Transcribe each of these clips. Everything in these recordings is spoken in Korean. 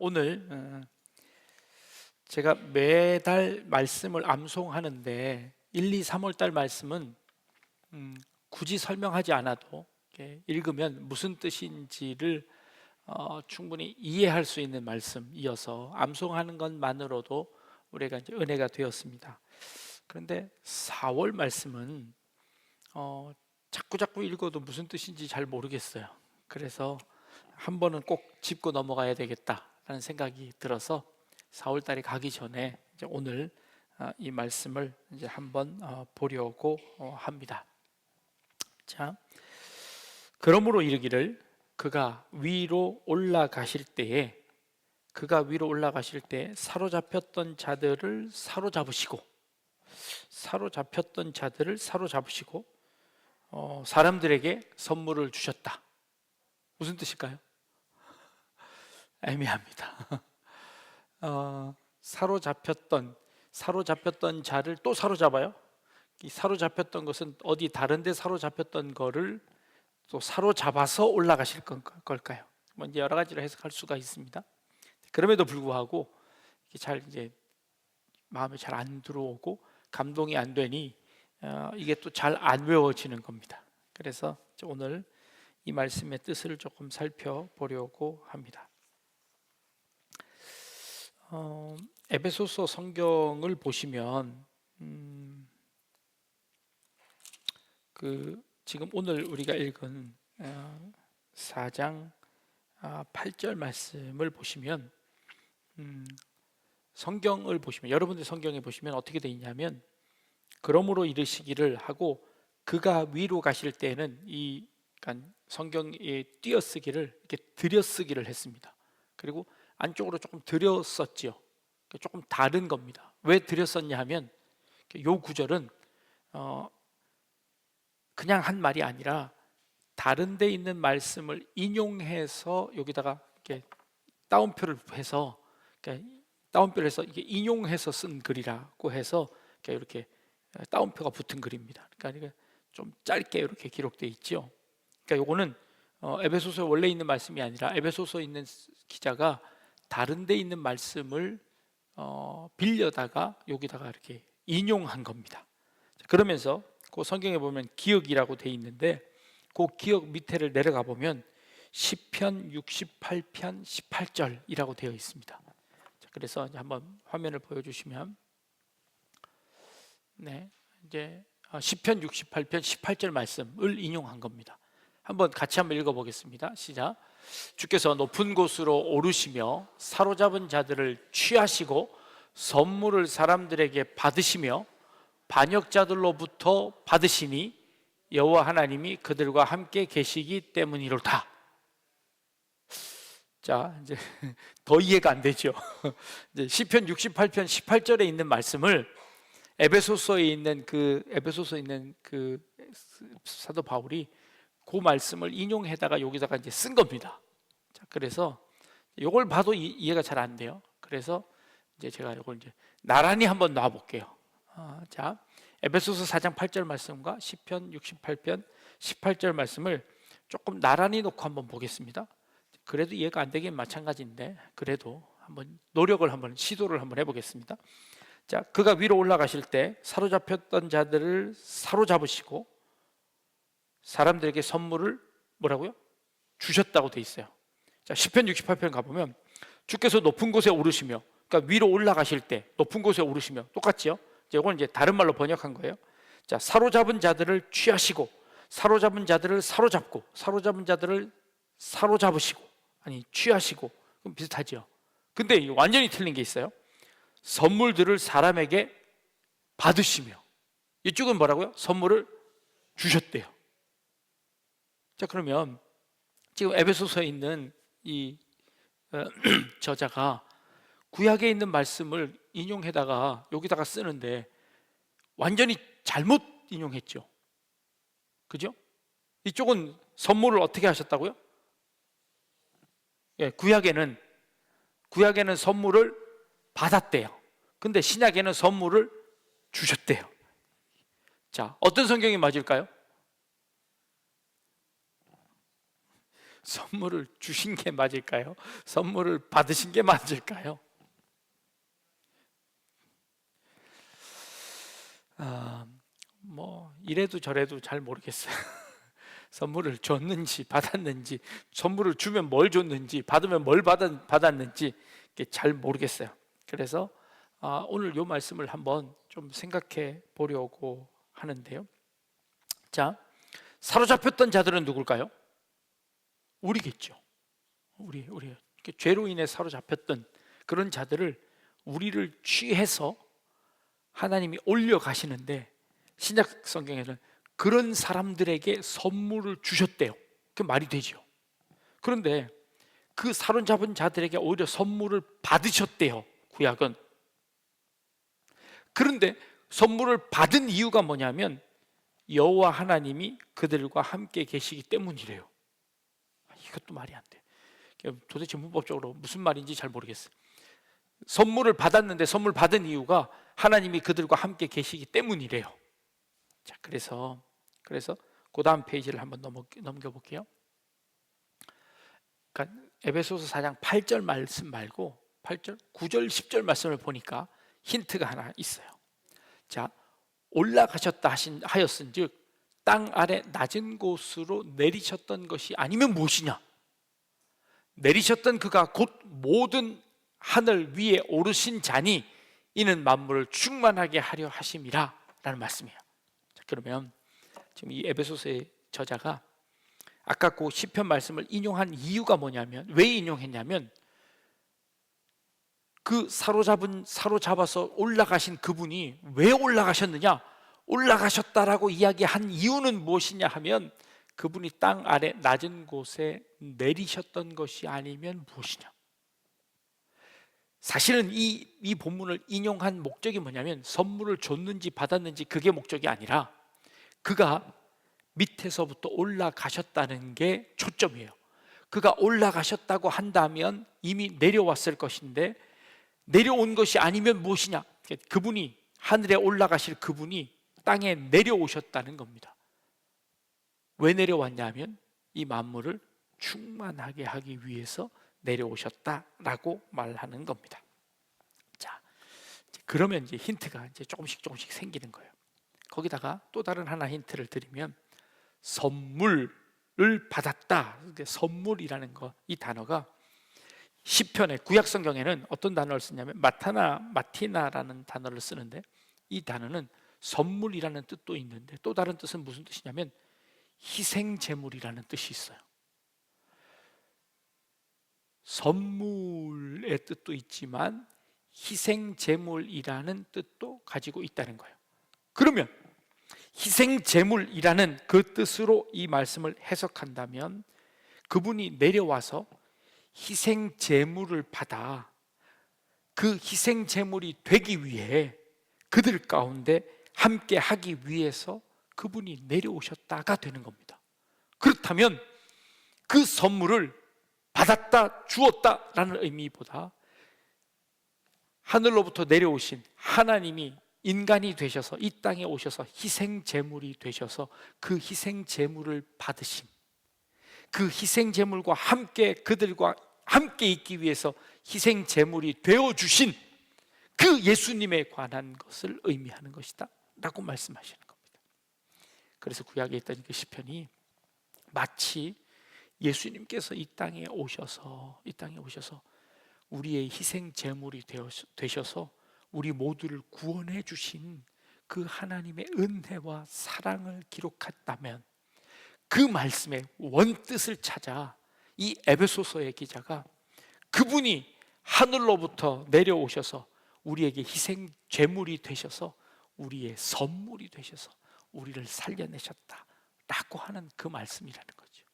오늘 제가 매달 말씀을 암송하는데 1, 2, 3월 달 말씀은 굳이 설명하지 않아도 이렇게 읽으면 무슨 뜻인지를 충분히 이해할 수 있는 말씀이어서 암송하는 것만으로도 우리가 이제 은혜가 되었습니다. 그런데 4월 말씀은 자꾸 읽어도 무슨 뜻인지 잘 모르겠어요. 그래서 한 번은 꼭 짚고 넘어가야 되겠다라는 생각이 들어서 4월 달이 가기 전에 이제 오늘 이 말씀을 이제 한번 보려고 합니다. 자, 그러므로 이르기를 그가 위로 올라가실 때에 사로잡혔던 자들을 사로잡으시고 사람들에게 선물을 주셨다. 무슨 뜻일까요? 애매합니다. 사로잡혔던 자를 또 사로잡아요. 이 사로잡혔던 것은 어디 다른 데 사로잡혔던 거를 또 사로잡아서 올라가실 걸까요? 이제 여러 가지로 해석할 수가 있습니다. 그럼에도 불구하고 이제 마음에 잘 안 들어오고 감동이 안 되니 이게 또 잘 안 외워지는 겁니다. 그래서 오늘 이 말씀의 뜻을 조금 살펴보려고 합니다. 에베소서 성경을 보시면 지금 오늘 우리가 읽은 4장 8절 말씀을 보시면 성경을 보시면 여러분들 성경에 보시면 어떻게 되어 있냐면 그러므로 이르시기를 하고 그가 위로 가실 때는 그러니까 성경에 띄어쓰기를 이렇게 들여쓰기를 했습니다. 그리고 안쪽으로 조금 들였었지요. 조금 다른 겁니다. 왜 들였었냐 하면 이 구절은 그냥 한 말이 아니라 다른 데 있는 말씀을 인용해서 여기다가 이렇게 따옴표를 해서 이게 인용해서 쓴 글이라고 해서 이렇게 따옴표가 붙은 글입니다. 그러니까 좀 짧게 이렇게 기록되어 있죠. 그러니까 이거는 에베소서에 원래 있는 말씀이 아니라 에베소서에 있는 기자가 다른 데 있는 말씀을 빌려다가 여기다가 이렇게 인용한 겁니다. 그러면서 그 성경에 보면 기억이라고 돼 있는데 그 기억 밑에를 내려가 보면 시편 68편 18절이라고 되어 있습니다. 그래서 한번 화면을 보여주시면 이제 시편 68편 18절 말씀을 인용한 겁니다. 같이 한번 읽어보겠습니다. 시작. 주께서 높은 곳으로 오르시며 사로잡은 자들을 취하시고 선물을 사람들에게 받으시며 반역자들로부터 받으시니 여호와 하나님이 그들과 함께 계시기 때문이로다. 자, 이제 더 이해가 안 되죠. 이제 시편 68편 18절에 있는 말씀을 에베소서에 있는 그 사도 바울이 그 말씀을 인용해다가 여기다가 이제 쓴 겁니다. 자, 그래서 이걸 봐도 이해가 잘 안 돼요. 그래서 이제 제가 이걸 이제 나란히 한번 놔 볼게요. 자, 에베소서 4장 8절 말씀과 시편 68편 18절 말씀을 조금 나란히 놓고 한번 보겠습니다. 그래도 이해가 안 되긴 마찬가지인데 그래도 시도를 한번 해보겠습니다. 자, 그가 위로 올라가실 때 사로잡혔던 자들을 사로잡으시고 사람들에게 선물을 뭐라고요? 주셨다고 돼 있어요. 자, 시편 68편 가보면 주께서 높은 곳에 오르시며, 그러니까 위로 올라가실 때 높은 곳에 오르시며, 똑같지요? 이건 이제 다른 말로 번역한 거예요. 자, 사로잡은 자들을 취하시고 사로잡은 자들을 사로잡고 사로잡은 자들을 사로잡으시고, 아니 취하시고, 그럼 비슷하죠. 근데 완전히 틀린 게 있어요. 선물들을 사람에게 받으시며, 이쪽은 뭐라고요? 선물을 주셨대요. 자, 그러면 지금 에베소서에 있는 이 저자가 구약에 있는 말씀을 인용해다가 여기다가 쓰는데 완전히 잘못 인용했죠. 그죠? 이쪽은 선물을 어떻게 하셨다고요? 예, 구약에는 선물을 받았대요. 근데 신약에는 선물을 주셨대요. 자, 어떤 성경이 맞을까요? 선물을 주신 게 맞을까요? 선물을 받으신 게 맞을까요? 뭐 이래도 저래도 잘 모르겠어요. 선물을 줬는지 받았는지, 선물을 주면 뭘 줬는지, 받으면 뭘 받았는지 잘 모르겠어요. 그래서 오늘 이 말씀을 한번 좀 생각해 보려고 하는데요. 자, 사로잡혔던 자들은 누굴까요? 우리겠죠. 우리 죄로 인해 사로잡혔던 그런 자들을, 우리를 취해서 하나님이 올려가시는데, 신약 성경에는 그런 사람들에게 선물을 주셨대요. 그 말이 되죠. 그런데 그 사로잡은 자들에게 오히려 선물을 받으셨대요, 구약은. 그런데 선물을 받은 이유가 뭐냐면 여호와 하나님이 그들과 함께 계시기 때문이래요. 이것도 말이 안 돼. 도대체 문법적으로 무슨 말인지 잘 모르겠어요. 선물을 받았는데 선물 받은 이유가 하나님이 그들과 함께 계시기 때문이래요. 자, 그래서 그 다음 페이지를 한번 넘겨볼게요. 그러니까 에베소서 4장 8절 말씀 말고 8절, 9절, 10절 말씀을 보니까 힌트가 하나 있어요. 자, 올라가셨다 하였은즉 땅 아래 낮은 곳으로 내리셨던 것이 아니면 무엇이냐? 내리셨던 그가 곧 모든 하늘 위에 오르신 자니 이는 만물을 충만하게 하려 하심이라 라는 말씀이에요. 자, 그러면 지금 이 에베소서의 저자가 아까 그 시편 말씀을 인용한 이유가 뭐냐면, 왜 인용했냐면 그 사로잡아서 올라가신 그분이 왜 올라가셨느냐? 올라가셨다라고 이야기한 이유는 무엇이냐 하면 그분이 땅 아래 낮은 곳에 내리셨던 것이 아니면 무엇이냐? 사실은 이 본문을 인용한 목적이 뭐냐면 선물을 줬는지 받았는지 그게 목적이 아니라 그가 밑에서부터 올라가셨다는 게 초점이에요. 그가 올라가셨다고 한다면 이미 내려왔을 것인데 내려온 것이 아니면 무엇이냐? 그분이, 하늘에 올라가실 그분이 땅에 내려오셨다는 겁니다. 왜 내려왔냐면 이 만물을 충만하게 하기 위해서 내려오셨다라고 말하는 겁니다. 자, 그러면 이제 힌트가 이제 조금씩 생기는 거예요. 거기다가 또 다른 하나 힌트를 드리면 선물을 받았다. 선물이라는 거, 이 단어가 시편의 구약 성경에는 어떤 단어를 쓰냐면 마티나라는 단어를 쓰는데, 이 단어는 선물이라는 뜻도 있는데 또 다른 뜻은 무슨 뜻이냐면 희생 제물이라는 뜻이 있어요. 선물의 뜻도 있지만 희생 제물이라는 뜻도 가지고 있다는 거예요. 그러면 희생 제물이라는 그 뜻으로 이 말씀을 해석한다면 그분이 내려와서 희생 제물을 받아 그 희생 제물이 되기 위해 그들 가운데 함께 하기 위해서 그분이 내려오셨다가 되는 겁니다. 그렇다면 그 선물을 받았다, 주었다라는 의미보다 하늘로부터 내려오신 하나님이 인간이 되셔서 이 땅에 오셔서 희생 제물이 되셔서 그 희생 제물을 받으심, 그 희생 제물과 함께 그들과 함께 있기 위해서 희생 제물이 되어 주신 그 예수님에 관한 것을 의미하는 것이다 라고 말씀하시는 겁니다. 그래서 구약에 있던 그 시편이 마치 예수님께서 이 땅에 오셔서 우리의 희생 제물이 되셔서 우리 모두를 구원해 주신 그 하나님의 은혜와 사랑을 기록했다면 그 말씀의 원뜻을 찾아 이 에베소서의 기자가 그분이 하늘로부터 내려오셔서 우리에게 희생 제물이 되셔서 우리의 선물이 되셔서 우리를 살려내셨다라고 하는 그 말씀이라는 거죠.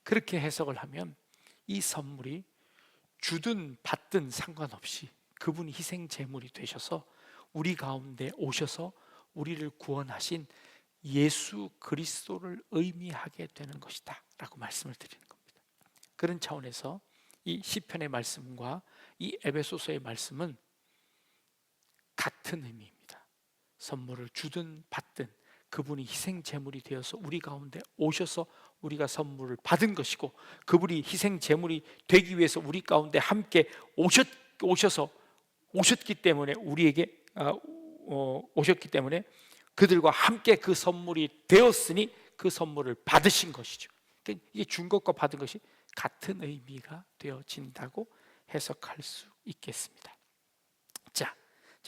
그렇게 해석을 하면 이 선물이 주든 받든 상관없이 그분이 희생 제물이 되셔서 우리 가운데 오셔서 우리를 구원하신 예수 그리스도를 의미하게 되는 것이다 라고 말씀을 드리는 겁니다. 그런 차원에서 이 시편의 말씀과 이 에베소서의 말씀은 같은 의미입니다. 선물을 주든 받든 그분이 희생 제물이 되어서 우리 가운데 오셔서 우리가 선물을 받은 것이고, 그분이 희생 제물이 되기 위해서 우리 가운데 함께 오셨기 때문에 우리에게 오셨기 때문에 그들과 함께 그 선물이 되었으니 그 선물을 받으신 것이죠. 그러니까 이게 준 것과 받은 것이 같은 의미가 되어진다고 해석할 수 있겠습니다. 자,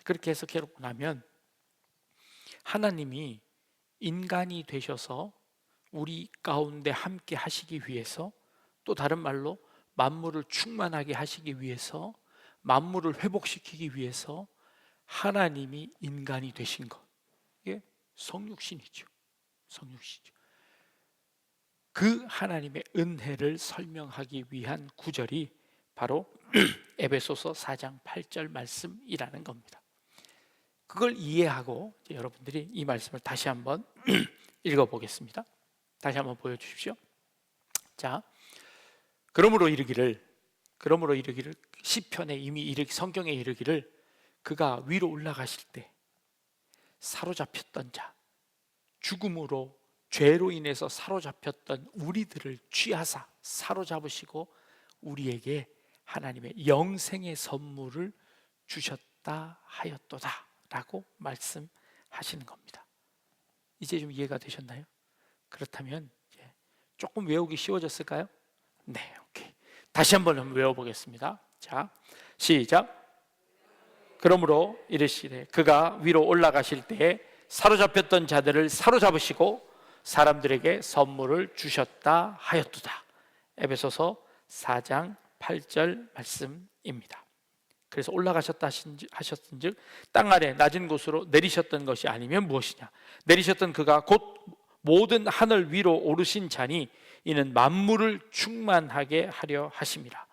그렇게 해석해놓고 나면 하나님이 인간이 되셔서 우리 가운데 함께 하시기 위해서, 또 다른 말로 만물을 충만하게 하시기 위해서, 만물을 회복시키기 위해서 하나님이 인간이 되신 것, 이게 성육신이죠. 성육신이죠. 그 하나님의 은혜를 설명하기 위한 구절이 바로 에베소서 4장 8절 말씀이라는 겁니다. 그걸 이해하고 여러분들이 이 말씀을 다시 한번 읽어보겠습니다. 다시 한번 보여주십시오. 자, 그러므로 이르기를 시편에 이미 성경에 이르기를, 그가 위로 올라가실 때 사로잡혔던 자, 죽음으로 죄로 인해서 사로잡혔던 우리들을 취하사 사로잡으시고 우리에게 하나님의 영생의 선물을 주셨다 하였도다 라고 말씀하시는 겁니다. 이제 좀 이해가 되셨나요? 그렇다면 조금 외우기 쉬워졌을까요? 네, 오케이. 다시 한번 외워보겠습니다. 자, 시작. 그러므로 이르시되 그가 위로 올라가실 때에 사로잡혔던 자들을 사로잡으시고 사람들에게 선물을 주셨다 하였도다. 에베소서 4장 8절 말씀입니다. 그래서 올라가셨다 하셨은즉 땅 아래 낮은 곳으로 내리셨던 것이 아니면 무엇이냐. 내리셨던 그가 곧 모든 하늘 위로 오르신 자니 이는 만물을 충만하게 하려 하심이라.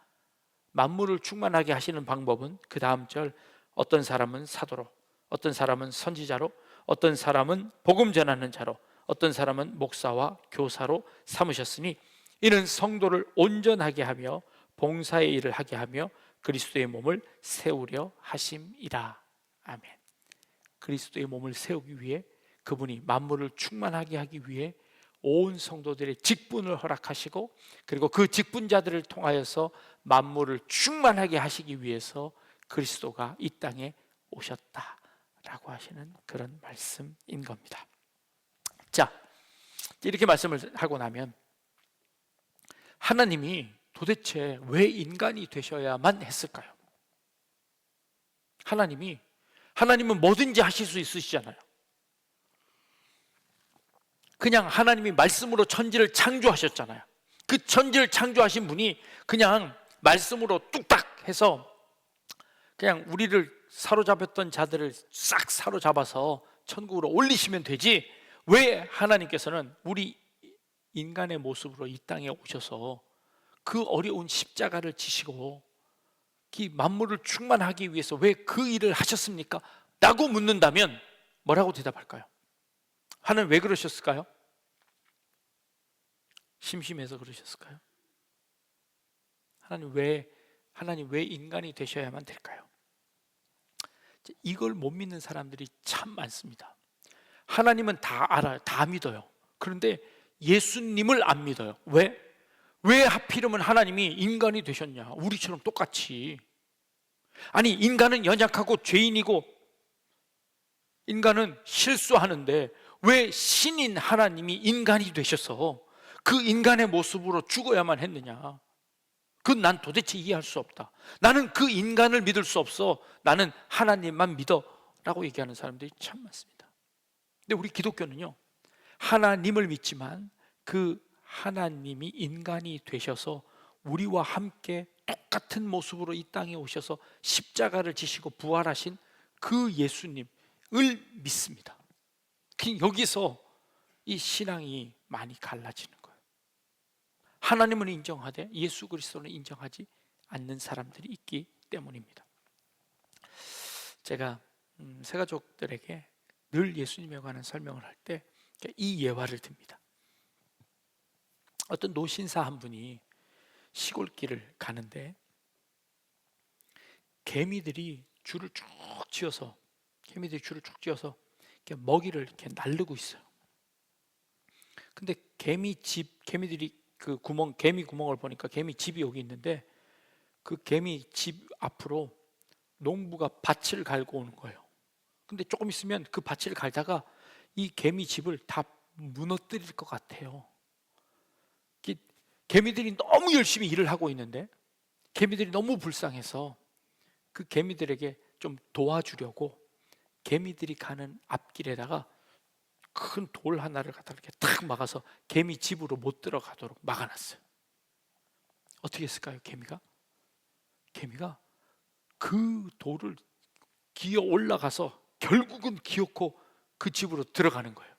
만물을 충만하게 하시는 방법은 그 다음 절, 어떤 사람은 사도로, 어떤 사람은 선지자로, 어떤 사람은 복음 전하는 자로, 어떤 사람은 목사와 교사로 삼으셨으니 이는 성도를 온전하게 하며 봉사의 일을 하게 하며 그리스도의 몸을 세우려 하심이라. 아멘. 그리스도의 몸을 세우기 위해, 그분이 만물을 충만하게 하기 위해 온 성도들의 직분을 허락하시고, 그리고 그 직분자들을 통하여서 만물을 충만하게 하시기 위해서 그리스도가 이 땅에 오셨다라고 하시는 그런 말씀인 겁니다. 자, 이렇게 말씀을 하고 나면 하나님이 도대체 왜 인간이 되셔야만 했을까요? 하나님은 뭐든지 하실 수 있으시잖아요. 그냥 하나님이 말씀으로 천지를 창조하셨잖아요. 그 천지를 창조하신 분이 그냥 말씀으로 뚝딱 해서 그냥 우리를 사로잡았던 자들을 싹 사로잡아서 천국으로 올리시면 되지, 왜 하나님께서는 우리 인간의 모습으로 이 땅에 오셔서 그 어려운 십자가를 지시고 이 만물을 충만하기 위해서 왜 그 일을 하셨습니까? 라고 묻는다면 뭐라고 대답할까요? 하나님 왜 그러셨을까요? 심심해서 그러셨을까요? 하나님 왜 인간이 되셔야만 될까요? 이걸 못 믿는 사람들이 참 많습니다. 하나님은 다 알아요. 다 믿어요. 그런데 예수님을 안 믿어요. 왜 하필이면 하나님이 인간이 되셨냐? 우리처럼 똑같이. 아니, 인간은 연약하고 죄인이고 인간은 실수하는데 왜 신인 하나님이 인간이 되셔서 그 인간의 모습으로 죽어야만 했느냐? 그건 난 도대체 이해할 수 없다. 나는 그 인간을 믿을 수 없어. 나는 하나님만 믿어 라고 얘기하는 사람들이 참 많습니다. 근데 우리 기독교는요, 하나님을 믿지만 그 하나님이 인간이 되셔서 우리와 함께 똑같은 모습으로 이 땅에 오셔서 십자가를 지시고 부활하신 그 예수님을 믿습니다. 여기서 이 신앙이 많이 갈라지는 거예요. 하나님은 인정하되 예수 그리스도는 인정하지 않는 사람들이 있기 때문입니다. 제가 새가족들에게 늘 예수님에 관한 설명을 할 때 이 예화를 듭니다. 어떤 노신사 한 분이 시골길을 가는데 개미들이 줄을 쭉 지어서 이렇게 먹이를 이렇게 나르고 있어요. 근데 개미들이 그 개미 구멍을 보니까 개미 집이 여기 있는데 그 개미 집 앞으로 농부가 밭을 갈고 오는 거예요. 근데 조금 있으면 그 밭을 갈다가 이 개미 집을 다 무너뜨릴 것 같아요. 개미들이 너무 열심히 일을 하고 있는데 개미들이 너무 불쌍해서 그 개미들에게 좀 도와주려고 개미들이 가는 앞길에다가 큰 돌 하나를 갖다 이렇게 탁 막아서 개미 집으로 못 들어가도록 막아놨어요. 어떻게 했을까요? 개미가 그 돌을 기어 올라가서 결국은 기어코 그 집으로 들어가는 거예요.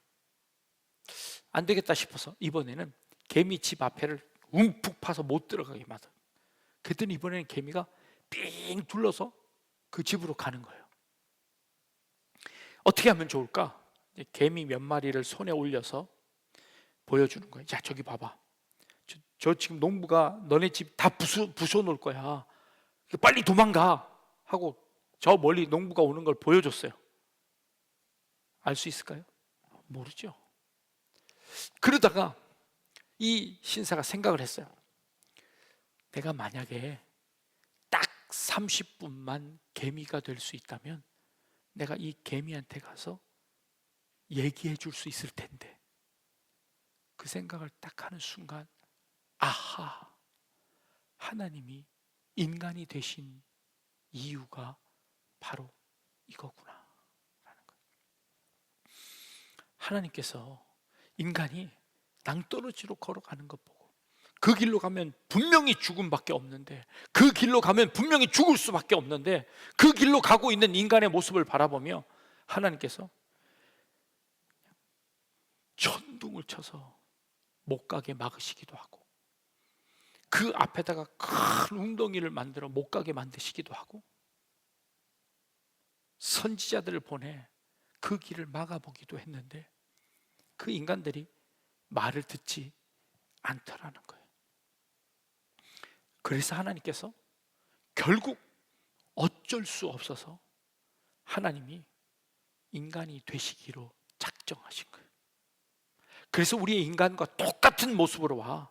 안 되겠다 싶어서 이번에는 개미 집 앞에를 움푹 파서 못 들어가게 만든. 그랬더니 이번에는 개미가 삥 둘러서 그 집으로 가는 거예요. 어떻게 하면 좋을까? 개미 몇 마리를 손에 올려서 보여주는 거예요. 야, 저기 봐봐. 저 지금 농부가 너네 집 다 부숴 놓을 거야. 빨리 도망가 하고 저 멀리 농부가 오는 걸 보여줬어요. 알 수 있을까요? 모르죠. 그러다가 이 신사가 생각을 했어요. 내가 만약에 딱 30분만 개미가 될 수 있다면 내가 이 개미한테 가서 얘기해 줄 수 있을 텐데. 그 생각을 딱 하는 순간 아하, 하나님이 인간이 되신 이유가 바로 이거구나 라는 거예요. 하나님께서 인간이 낭떠러지로 걸어가는 것 보고 그 길로 가면 분명히 죽음밖에 없는데, 그 길로 가면 분명히 죽을 수밖에 없는데, 그 길로 가고 있는 인간의 모습을 바라보며 하나님께서 천둥을 쳐서 못 가게 막으시기도 하고, 그 앞에다가 큰 웅덩이를 만들어 못 가게 만드시기도 하고, 선지자들을 보내 그 길을 막아보기도 했는데 그 인간들이 말을 듣지 않더라는 거예요. 그래서 하나님께서 결국 어쩔 수 없어서 하나님이 인간이 되시기로 작정하신 거예요. 그래서 우리의 인간과 똑같은 모습으로 와.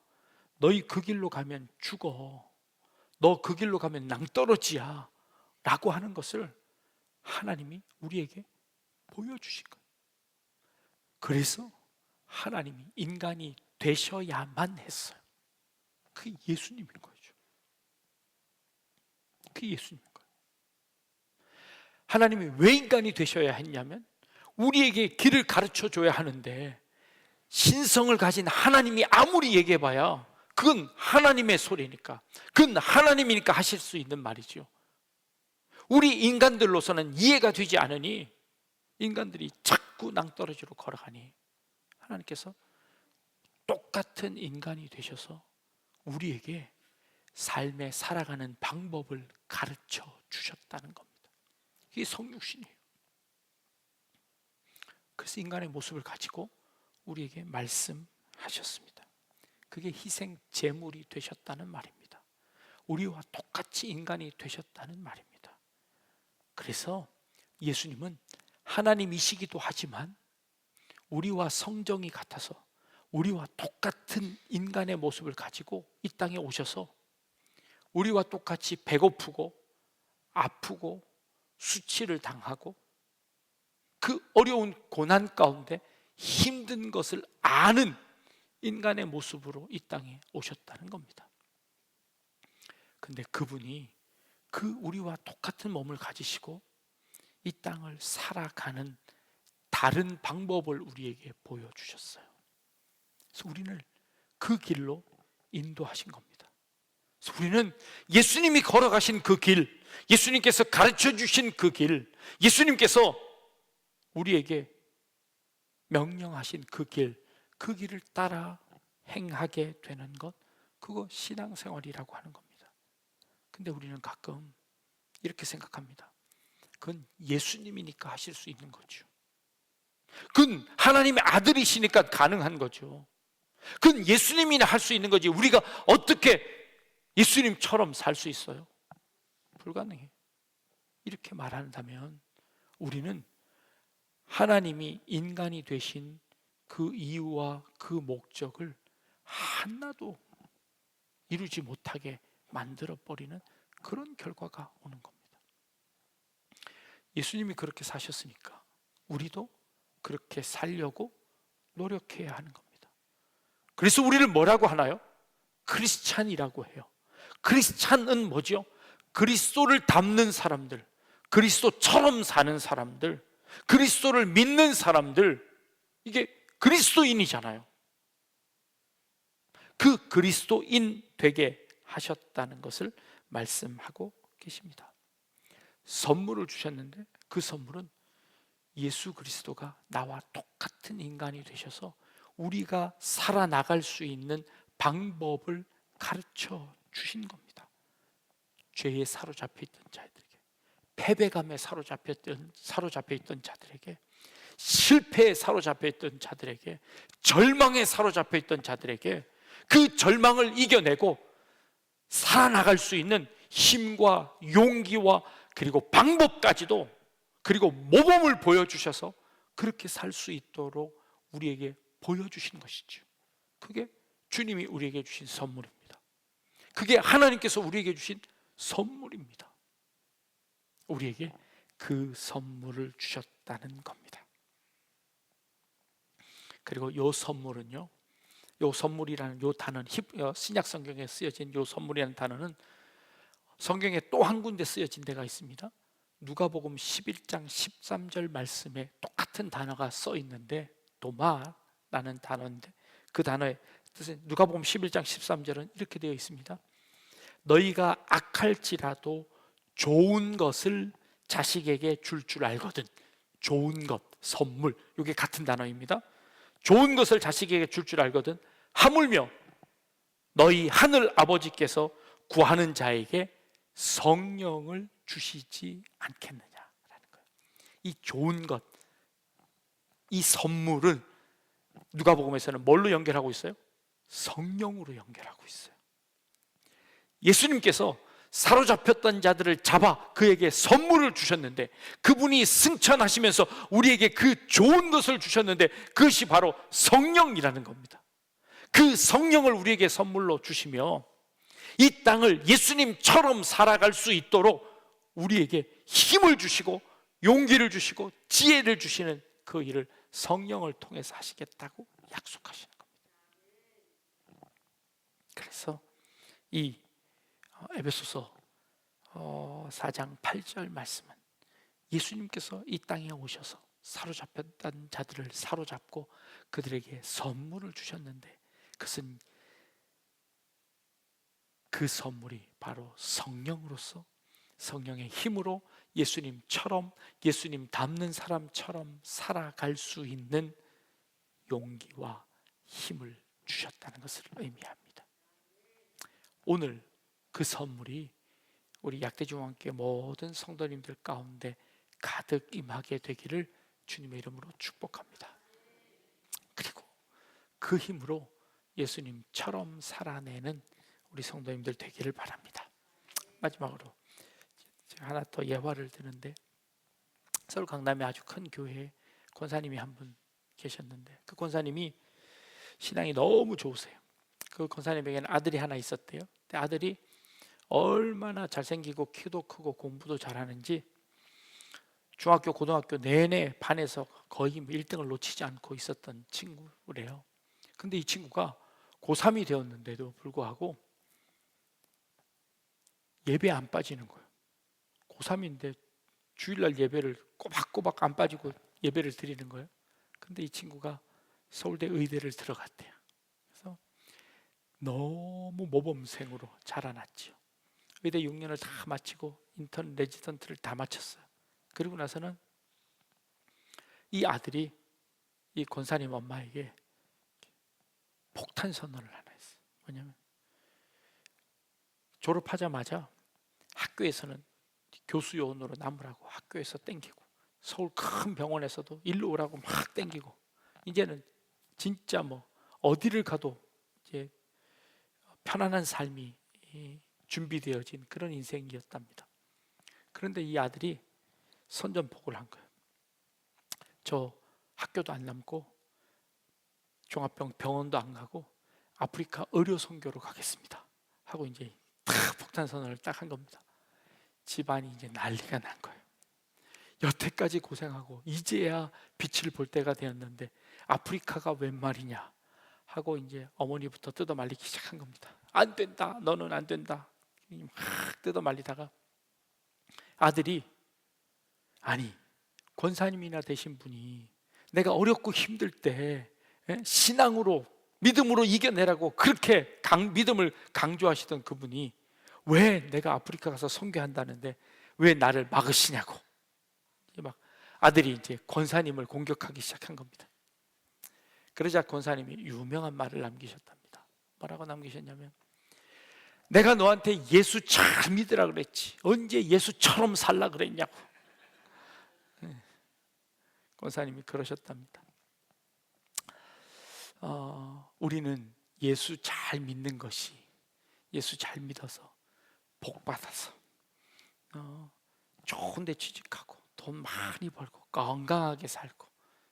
너희 그 길로 가면 죽어. 너 그 길로 가면 낭떠러지야 라고 하는 것을 하나님이 우리에게 보여주신 거예요. 그래서 하나님이 인간이 되셔야만 했어요. 그게 예수님인 거죠. 그게 예수님인 거예요. 하나님이 왜 인간이 되셔야 했냐면 우리에게 길을 가르쳐 줘야 하는데, 신성을 가진 하나님이 아무리 얘기해봐야 그건 하나님의 소리니까, 그건 하나님이니까 하실 수 있는 말이죠. 우리 인간들로서는 이해가 되지 않으니 인간들이 자꾸 낭떠러지로 걸어가니 하나님께서 똑같은 인간이 되셔서 우리에게 삶에 살아가는 방법을 가르쳐 주셨다는 겁니다. 이게 성육신이에요. 그래서 인간의 모습을 가지고 우리에게 말씀하셨습니다. 그게 희생 제물이 되셨다는 말입니다. 우리와 똑같이 인간이 되셨다는 말입니다. 그래서 예수님은 하나님이시기도 하지만 우리와 성정이 같아서 우리와 똑같은 인간의 모습을 가지고 이 땅에 오셔서 우리와 똑같이 배고프고 아프고 수치를 당하고 그 어려운 고난 가운데 힘든 것을 아는 인간의 모습으로 이 땅에 오셨다는 겁니다. 근데 그분이 그 우리와 똑같은 몸을 가지시고 이 땅을 살아가는 다른 방법을 우리에게 보여주셨어요. 그래서 우리는 그 길로 인도하신 겁니다. 그래서 우리는 예수님이 걸어가신 그 길, 예수님께서 가르쳐 주신 그 길, 예수님께서 우리에게 명령하신 그 길을 따라 행하게 되는 것, 그거 신앙생활이라고 하는 겁니다. 근데 우리는 가끔 이렇게 생각합니다. 그건 예수님이니까 하실 수 있는 거죠. 그건 하나님의 아들이시니까 가능한 거죠. 그건 예수님이나 할 수 있는 거지 우리가 어떻게 예수님처럼 살 수 있어요? 불가능해. 이렇게 말한다면 우리는 하나님이 인간이 되신 그 이유와 그 목적을 하나도 이루지 못하게 만들어버리는 그런 결과가 오는 겁니다. 예수님이 그렇게 사셨으니까 우리도 그렇게 살려고 노력해야 하는 겁니다. 그래서 우리를 뭐라고 하나요? 크리스찬이라고 해요. 크리스찬은 뭐죠? 그리스도를 닮는 사람들, 그리스도처럼 사는 사람들, 그리스도를 믿는 사람들, 이게 그리스도인이잖아요. 그 그리스도인 되게 하셨다는 것을 말씀하고 계십니다. 선물을 주셨는데 그 선물은 예수 그리스도가 나와 똑같은 인간이 되셔서 우리가 살아나갈 수 있는 방법을 가르쳐 주신 겁니다. 죄에 사로잡혀 있던 자들에게, 패배감에 사로잡혀 있던 자들에게, 실패에 사로잡혀 있던 자들에게, 절망에 사로잡혀 있던 자들에게 그 절망을 이겨내고 살아나갈 수 있는 힘과 용기와 그리고 방법까지도, 그리고 모범을 보여주셔서 그렇게 살 수 있도록 우리에게 보여주신 것이죠. 그게 주님이 우리에게 주신 선물입니다. 그게 하나님께서 우리에게 주신 선물입니다. 우리에게 그 선물을 주셨다는 겁니다. 그리고 이 선물은요, 요 선물이라는 요 단어는 신약 성경에 쓰여진 요 선물이라는 단어는 성경에 또 한 군데 쓰여진 데가 있습니다. 누가복음 11장 13절 말씀에 똑같은 단어가 써 있는데, 도마라는 단어인데 그 단어의 뜻은 누가복음 11장 13절은 이렇게 되어 있습니다. 너희가 악할지라도 좋은 것을 자식에게 줄 알거든. 좋은 것, 선물, 이게 같은 단어입니다. 좋은 것을 자식에게 줄 알거든 하물며 너희 하늘 아버지께서 구하는 자에게 성령을 주시지 않겠느냐라는 거예요. 이 좋은 것, 이 선물을 누가복음에서는 뭘로 연결하고 있어요? 성령으로 연결하고 있어요. 예수님께서 사로잡혔던 자들을 잡아 그에게 선물을 주셨는데, 그분이 승천하시면서 우리에게 그 좋은 것을 주셨는데 그것이 바로 성령이라는 겁니다. 그 성령을 우리에게 선물로 주시며 이 땅을 예수님처럼 살아갈 수 있도록 우리에게 힘을 주시고 용기를 주시고 지혜를 주시는 그 일을 성령을 통해서 하시겠다고 약속하시는 겁니다. 그래서 이 에베소서 4장 8절 말씀은 예수님께서 이 땅에 오셔서 사로잡혔던 자들을 사로잡고 그들에게 선물을 주셨는데, 그것은 그 선물이 바로 성령으로서, 성령의 힘으로 예수님처럼, 예수님 닮는 사람처럼 살아갈 수 있는 용기와 힘을 주셨다는 것을 의미합니다. 오늘 그 선물이 우리 약대중앙교회 모든 성도님들 가운데 가득 임하게 되기를 주님의 이름으로 축복합니다. 그리고 그 힘으로 예수님처럼 살아내는 우리 성도님들 되기를 바랍니다. 마지막으로 제가 하나 더 예화를 드는데, 서울 강남에 아주 큰 교회에 권사님이 한 분 계셨는데, 그 권사님이 신앙이 너무 좋으세요. 그 권사님에게는 아들이 하나 있었대요. 근데 아들이 얼마나 잘생기고 키도 크고 공부도 잘하는지 중학교 고등학교 내내 반에서 거의 1등을 놓치지 않고 있었던 친구래요. 근데 이 친구가 고3이 되었는데도 불구하고 예배 안 빠지는 거예요. 고3인데 주일날 예배를 꼬박꼬박 안 빠지고 예배를 드리는 거예요. 근데 이 친구가 서울대 의대를 들어갔대요. 그래서 너무 모범생으로 자라났지요. 의대 6년을 다 마치고 인턴 레지던트를 다 마쳤어요. 그리고 나서는 이 아들이 이 권사님 엄마에게 폭탄 선언을 하나 했어요. 뭐냐면 졸업하자마자 학교에서는 교수 요원으로 남으라고 학교에서 땡기고, 서울 큰 병원에서도 일로 오라고 막 땡기고, 이제는 진짜 뭐 어디를 가도 이제 편안한 삶이 준비되어진 그런 인생이었답니다. 그런데 이 아들이 선전포고를 한 거예요. 저 학교도 안 남고 종합병원도 안 가고 아프리카 의료 선교로 가겠습니다 하고 이제 탁 폭탄 선언을 딱 한 겁니다. 집안이 이제 난리가 난 거예요. 여태까지 고생하고 이제야 빛을 볼 때가 되었는데 아프리카가 웬 말이냐 하고 이제 어머니부터 뜯어 말리기 시작한 겁니다. 안 된다, 너는 안 된다. 막 뜯어 말리다가 아들이, 아니 권사님이나 되신 분이 내가 어렵고 힘들 때 신앙으로 믿음으로 이겨내라고 그렇게 믿음을 강조하시던 그분이 왜 내가 아프리카 가서 선교한다는데 왜 나를 막으시냐고 막 아들이 이제 권사님을 공격하기 시작한 겁니다. 그러자 권사님이 유명한 말을 남기셨답니다. 뭐라고 남기셨냐면, 내가 너한테 예수 잘 믿으라 그랬지 언제 예수처럼 살라 그랬냐고. 권사님이 그러셨답니다. 우리는 예수 잘 믿는 것이, 예수 잘 믿어서 복 받아서 좋은 데 취직하고 돈 많이 벌고 건강하게 살고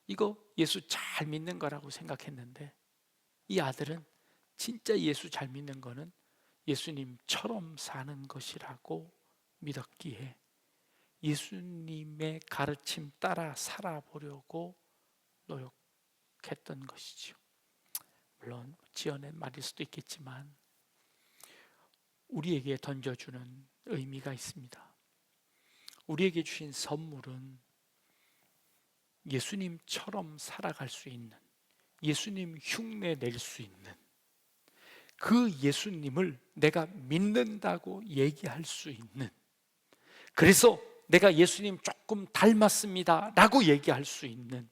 이거 예수 잘 믿는 거라고 생각했는데, 이 아들은 진짜 예수 잘 믿는 거는 예수님처럼 사는 것이라고 믿었기에 예수님의 가르침 따라 살아보려고 노력했던 것이죠. 물론 지어낸 말일 수도 있겠지만 우리에게 던져주는 의미가 있습니다. 우리에게 주신 선물은 예수님처럼 살아갈 수 있는, 예수님 흉내 낼 수 있는 그 예수님을 내가 믿는다고 얘기할 수 있는, 그래서 내가 예수님 조금 닮았습니다 라고 얘기할 수 있는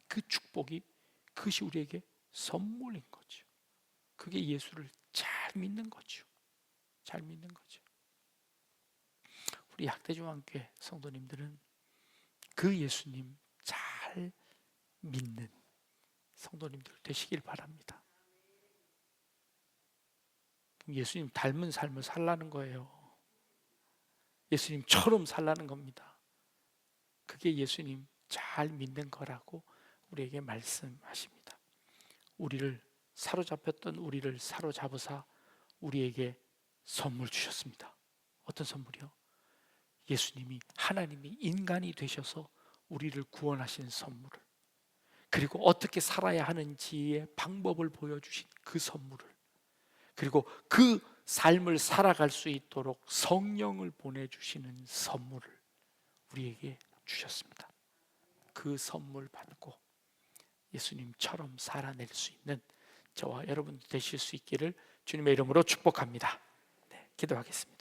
그 축복이, 그것이 우리에게 선물인 거죠. 그게 예수를 잘 믿는 거죠. 잘 믿는 거죠. 우리 약대중앙교회 성도님들은 그 예수님 잘 믿는 성도님들 되시길 바랍니다. 예수님 닮은 삶을 살라는 거예요. 예수님처럼 살라는 겁니다. 그게 예수님 잘 믿는 거라고 우리에게 말씀하십니다. 우리를 사로잡혔던 우리를 사로잡으사 우리에게 선물 주셨습니다. 어떤 선물이요? 예수님이, 하나님이 인간이 되셔서 우리를 구원하신 선물을, 그리고 어떻게 살아야 하는지의 방법을 보여주신 그 선물을, 그리고 그 삶을 살아갈 수 있도록 성령을 보내주시는 선물을 우리에게 주셨습니다. 그 선물 받고 예수님처럼 살아낼 수 있는 저와 여러분 되실 수 있기를 주님의 이름으로 축복합니다. 네, 기도하겠습니다.